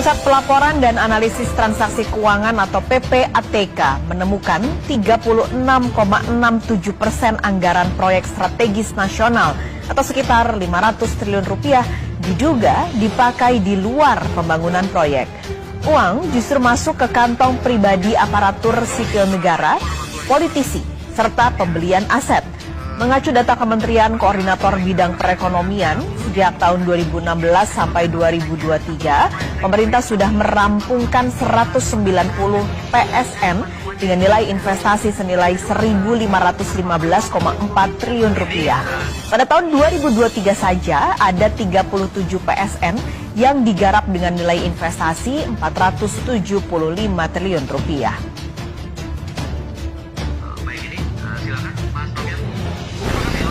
Pusat Pelaporan dan Analisis Transaksi Keuangan atau PPATK menemukan 36,67% anggaran proyek strategis nasional atau sekitar 500 triliun rupiah diduga dipakai di luar pembangunan proyek. Uang justru masuk ke kantong pribadi aparatur sipil negara, politisi, serta pembelian aset. Mengacu data Kementerian Koordinator Bidang Perekonomian, sejak tahun 2016 sampai 2023, pemerintah sudah merampungkan 190 PSN dengan nilai investasi senilai 1.515,4 triliun rupiah. Pada tahun 2023 saja ada 37 PSN yang digarap dengan nilai investasi 475 triliun rupiah.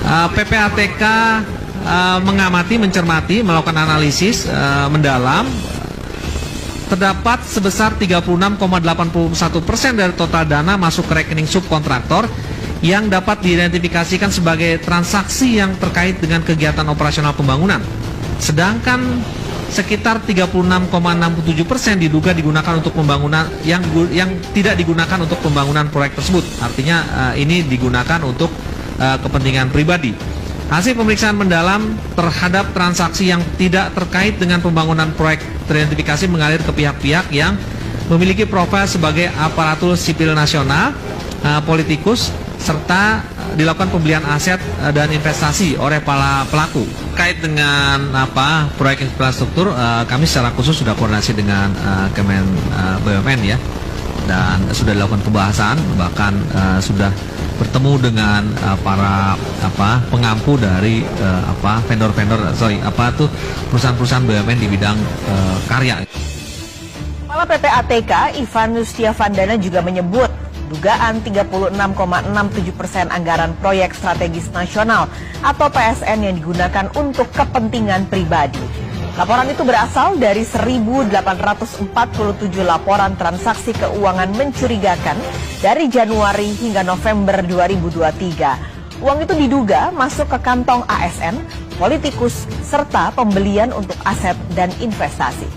PPATK mengamati, mencermati, melakukan analisis mendalam. Terdapat sebesar 36,81% dari total dana masuk ke rekening subkontraktor yang dapat diidentifikasikan sebagai transaksi yang terkait dengan kegiatan operasional pembangunan. Sedangkan sekitar 36,67% diduga digunakan untuk pembangunan yang tidak digunakan untuk pembangunan proyek tersebut. Artinya ini digunakan untuk kepentingan pribadi. Hasil pemeriksaan mendalam terhadap transaksi yang tidak terkait dengan pembangunan proyek teridentifikasi mengalir ke pihak-pihak yang memiliki profil sebagai aparatur sipil nasional, politikus, serta dilakukan pembelian aset dan investasi oleh para pelaku. Terkait dengan proyek infrastruktur, kami secara khusus sudah koordinasi dengan Kemen BUMN ya, dan sudah dilakukan pembahasan, bahkan sudah bertemu dengan para pengampu dari perusahaan-perusahaan BUMN di bidang karya. Kepala PPATK Ivan Yustiavandana juga menyebut dugaan 36,67% anggaran proyek strategis nasional atau PSN yang digunakan untuk kepentingan pribadi. Laporan itu berasal dari 1.847 laporan transaksi keuangan mencurigakan dari Januari hingga November 2023. Uang itu diduga masuk ke kantong ASN, politikus, serta pembelian untuk aset dan investasi.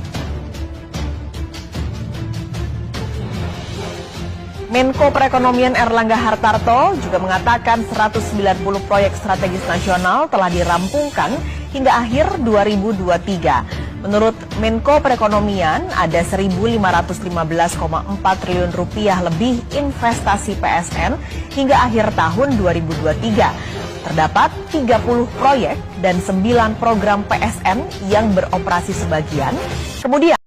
Menko Perekonomian Erlangga Hartarto juga mengatakan 190 proyek strategis nasional telah dirampungkan hingga akhir 2023. Menurut Menko Perekonomian, ada 1.515,4 triliun rupiah lebih investasi PSN hingga akhir tahun 2023. Terdapat 30 proyek dan 9 program PSN yang beroperasi sebagian. Kemudian